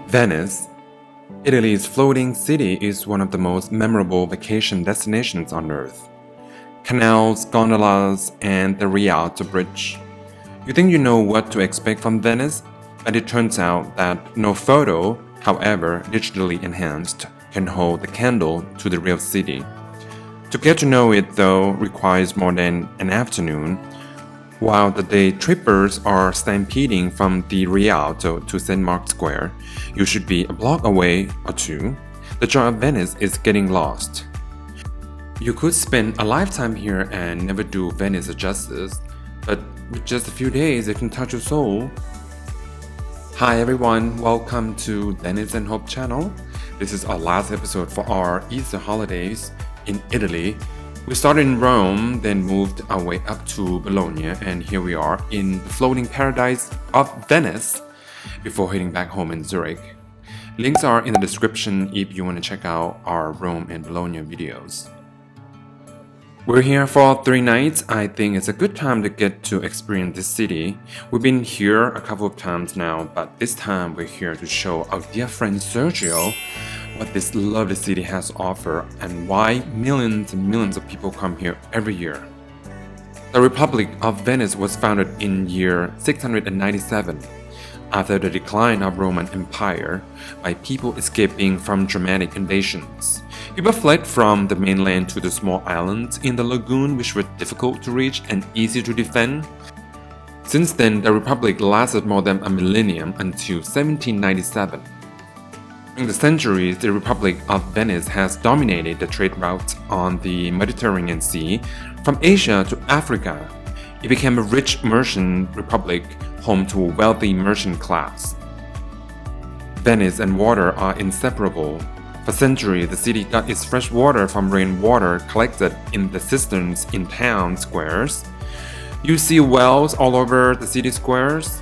Venice, Italy's floating city, is one of the most memorable vacation destinations on Earth. Canals, gondolas, and the Rialto Bridge. You think you know what to expect from Venice, but it turns out that no photo, however digitally enhanced, can hold the candle to the real city. To get to know it, though, requires more than an afternoon. While the day trippers are stampeding from the Rialto to St. Mark's Square, you should be a block away or two. The joy of Venice is getting lost. You could spend a lifetime here and never do Venice justice, but with just a few days it can touch your soul. Hi everyone, welcome to Venice and Hope channel. This is our last episode for our Easter holidays in Italy. We started in Rome, then moved our way up to Bologna, and here we are in the floating paradise of Venice before heading back home in Zurich. Links are in the description if you want to check out our Rome and Bologna videos. We're here for 3 nights. I think it's a good time to get to experience this city. We've been here a couple of times now, but this time we're here to show our dear friend Sergio what this lovely city has to offer and why millions and millions of people come here every year. The Republic of Venice was founded in year 697 after the decline of Roman Empire by people escaping from Germanic invasions. People fled from the mainland to the small islands in the lagoon which were difficult to reach and easy to defend. Since then, the Republic lasted more than a millennium until 1797. During the centuries, the Republic of Venice has dominated the trade routes on the Mediterranean Sea from Asia to Africa. It became a rich merchant republic, home to a wealthy merchant class. Venice and water are inseparable. For centuries, the city got its fresh water from rainwater collected in the cisterns in town squares. You see wells all over the city squares.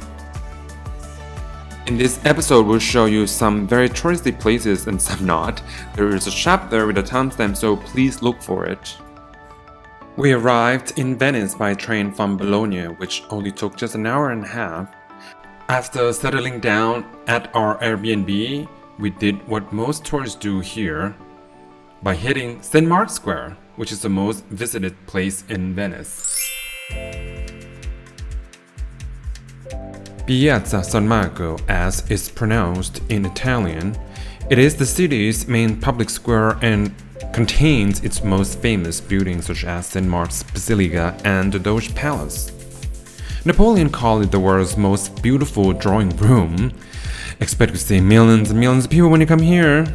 In this episode, we'll show you some very touristy places and some not. There is a shop there with a timestamp, so please look for it. We arrived in Venice by train from Bologna, which only took just an hour and a half. After settling down at our Airbnb, we did what most tourists do here by hitting St. Mark's Square, which is the most visited place in Venice. Piazza San Marco, as it's pronounced in Italian, it is the city's main public square and contains its most famous buildings such as St. Mark's Basilica and the Doge Palace. Napoleon called it the world's most beautiful drawing room. Expect to see millions and millions of people when you come here.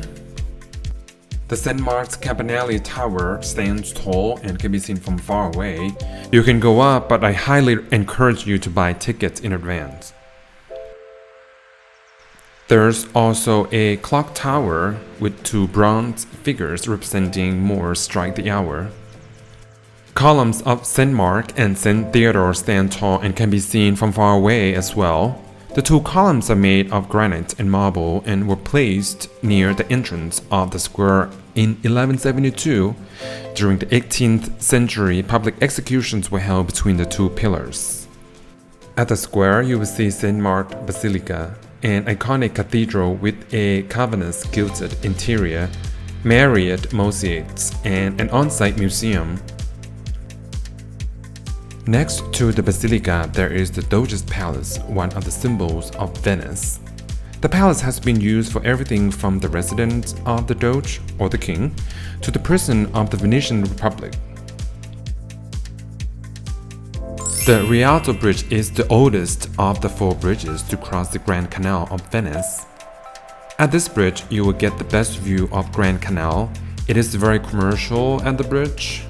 The St. Mark's Campanile Tower stands tall and can be seen from far away. You can go up, but I highly encourage you to buy tickets in advance. There's also a clock tower with 2 bronze figures representing Moors strike the hour. Columns of St. Mark and St. Theodore stand tall and can be seen from far away as well. The 2 columns are made of granite and marble and were placed near the entrance of the square in 1172. During the 18th century, public executions were held between the 2 pillars. At the square, you will see St. Mark Basilica, an iconic cathedral with a cavernous gilded interior, myriad mosaics, and an on-site museum. Next to the Basilica, there is the Doge's Palace, one of the symbols of Venice. The palace has been used for everything from the residence of the Doge, or the king, to the prison of the Venetian Republic. The Rialto Bridge is the oldest of the 4 bridges to cross the Grand Canal of Venice. At this bridge, you will get the best view of Grand Canal. It is very commercial at the bridge.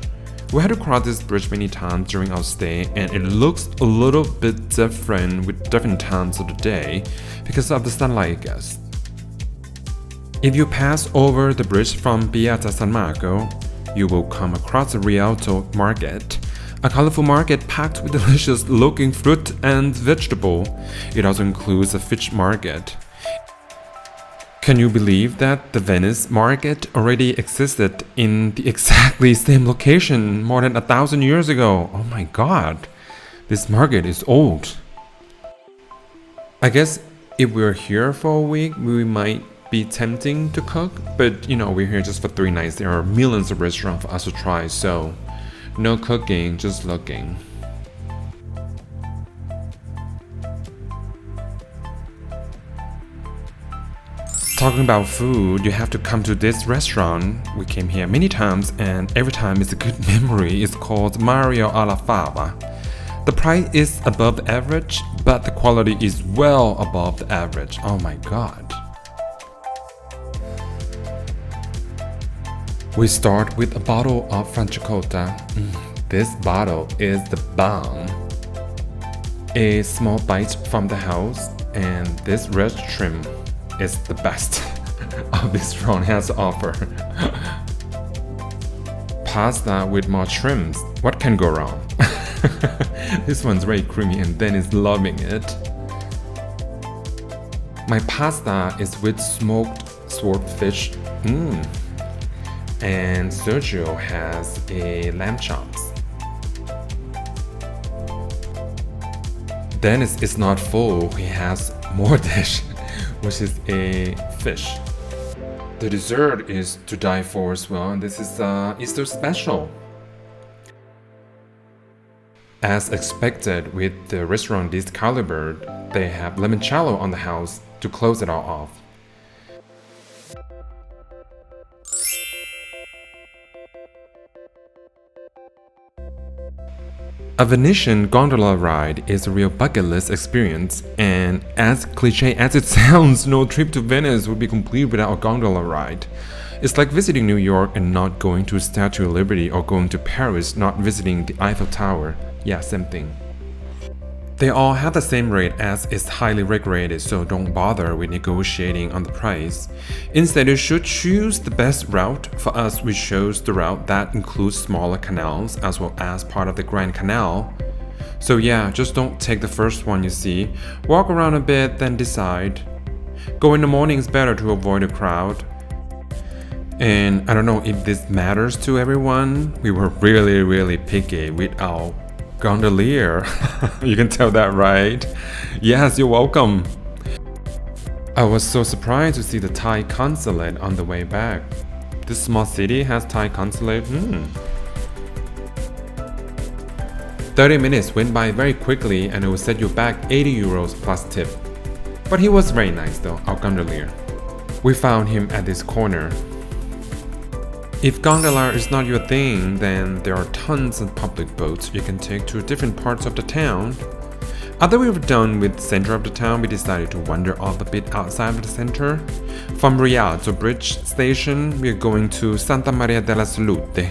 We had to cross this bridge many times during our stay, and it looks a little bit different with different times of the day because of the sunlight, I guess. If you pass over the bridge from Piazza San Marco, you will come across the Rialto Market, a colorful market packed with delicious looking fruit and vegetable. It also includes a fish market. Can you believe that the Venice market already existed in the exactly same location more than 1,000 years ago? Oh my god, this market is old. I guess If we're here for a week, we might be tempting to cook, but we're here just for 3 nights. There are millions of restaurants for us to try, so no cooking, just looking. Talking about food, you have to come to this restaurant. We came here many times and every time it's a good memory. It's called Alla Fava. The price is above the average, but the quality is well above the average. Oh my god. We start with a bottle of Franciacorta. This bottle is the bomb. A small bite from the house, and this red shrimp is the best of this restaurant has to offer. Pasta with more shrimps. What can go wrong? This one's very creamy and then is loving it. My pasta is with smoked swordfish. And Sergio has a lamb chops. Dennis is not full, he has more dish, which is a fish. The dessert is to die for as well, and this is Easter special. As expected with the restaurant this caliber, they have limoncello on the house to close it all off. A Venetian gondola ride is a real bucket list experience, and as cliche as it sounds, no trip to Venice would be complete without a gondola ride. It's like visiting New York and not going to Statue of Liberty, or going to Paris not visiting the Eiffel Tower. Yeah, same thing. They all have the same rate as it's highly regulated, so don't bother with negotiating on the price. Instead, you should choose the best route. For us, we chose the route that includes smaller canals as well as part of the Grand Canal. So yeah, just don't take the first one you see. Walk around a bit, then decide. Go in the mornings better to avoid a crowd. And I don't know if this matters to everyone. We were really picky with our gondolier. You can tell that, right? Yes, you're welcome. I was so surprised to see the Thai consulate on the way back. This small city has Thai consulate? 30 minutes went by very quickly and it will set you back 80 euros plus tip. But he was very nice though, our gondolier. We found him at this corner. If gondola is not your thing, then there are tons of public boats you can take to different parts of the town. After we were done with the center of the town, we decided to wander off a bit outside of the center. From Rialto Bridge station, we are going to Santa Maria della Salute.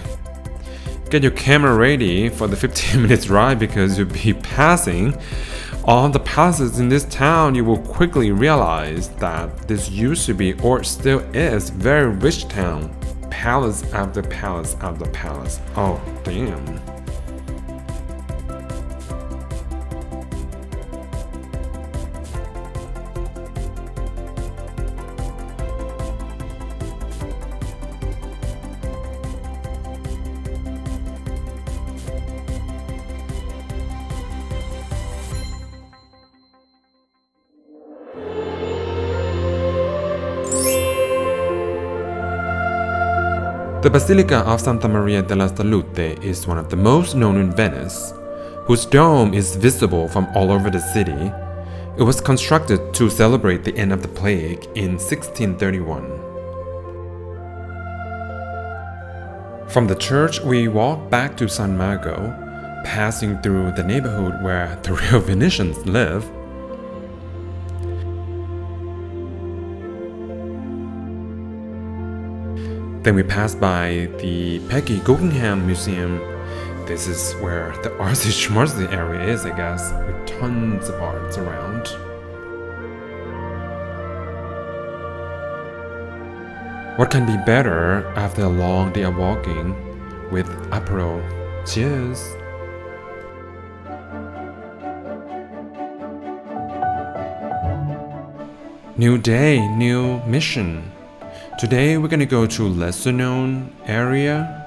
Get your camera ready for the 15 minutes ride because you'll be passing all the palaces in this town. You will quickly realize that this used to be, or still is, very rich town. Palace after palace after palace. Oh, damn. The Basilica of Santa Maria della Salute is one of the most known in Venice, whose dome is visible from all over the city. It was constructed to celebrate the end of the plague in 1631. From the church, we walked back to San Marco, passing through the neighborhood where the real Venetians live. Then we passed by the Peggy Guggenheim Museum. This is where the artsy schmartsy area is, I guess, with tons of arts around. What can be better after a long day of walking with Aperol? Cheers! New day, new mission. Today we're gonna go to lesser known area.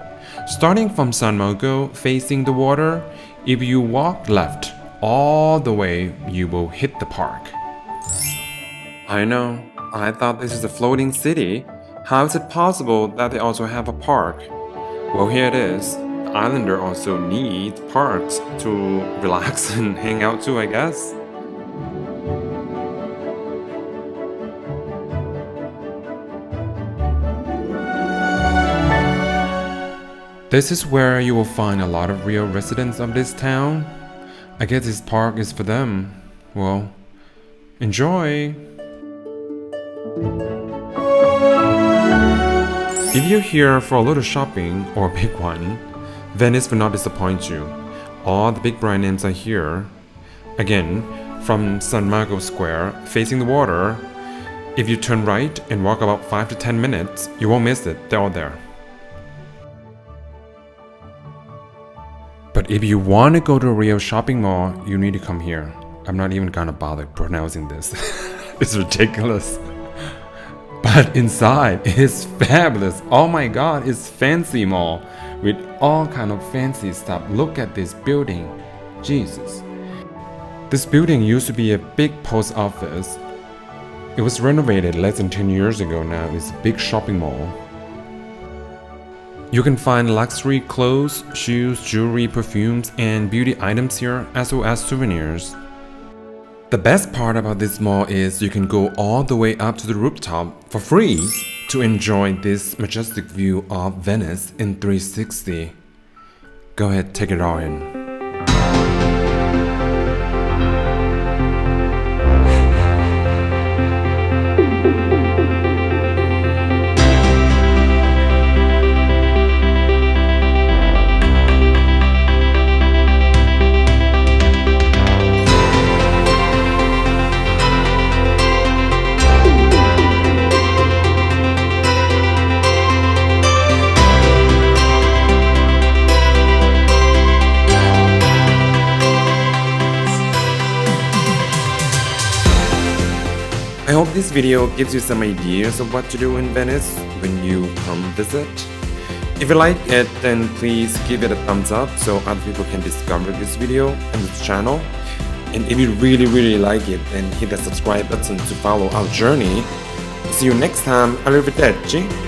Starting from San Marco, facing the water, if you walk left all the way, you will hit the park. I know. I thought this is a floating city. How is it possible that they also have a park? Well, here it is. The islander also needs parks to relax and hang out too, I guess. This is where you will find a lot of real residents of this town. I guess this park is for them. Well, enjoy! If you're here for a little shopping or a big one, Venice will not disappoint you. All the big brand names are here. Again, from San Marco Square, facing the water, if you turn right and walk about 5 to 10 minutes, you won't miss it, they're all there. But if you want to go to a real shopping mall, you need to come here. I'm not even gonna bother pronouncing this. It's ridiculous. But inside is fabulous. Oh my god, it's fancy mall with all kind of fancy stuff. Look at this building. Jesus. This building used to be a big post office. It was renovated less than 10 years ago now. It's a big shopping mall. You can find luxury clothes, shoes, jewelry, perfumes, and beauty items here, as well as souvenirs. The best part about this mall is you can go all the way up to the rooftop for free to enjoy this majestic view of Venice in 360. Go ahead, take it all in. I hope this video gives you some ideas of what to do in Venice when you come visit. If you like it, then please give it a thumbs up so other people can discover this video and this channel. And if you really like it, then hit the subscribe button to follow our journey. See you next time. Arrivederci.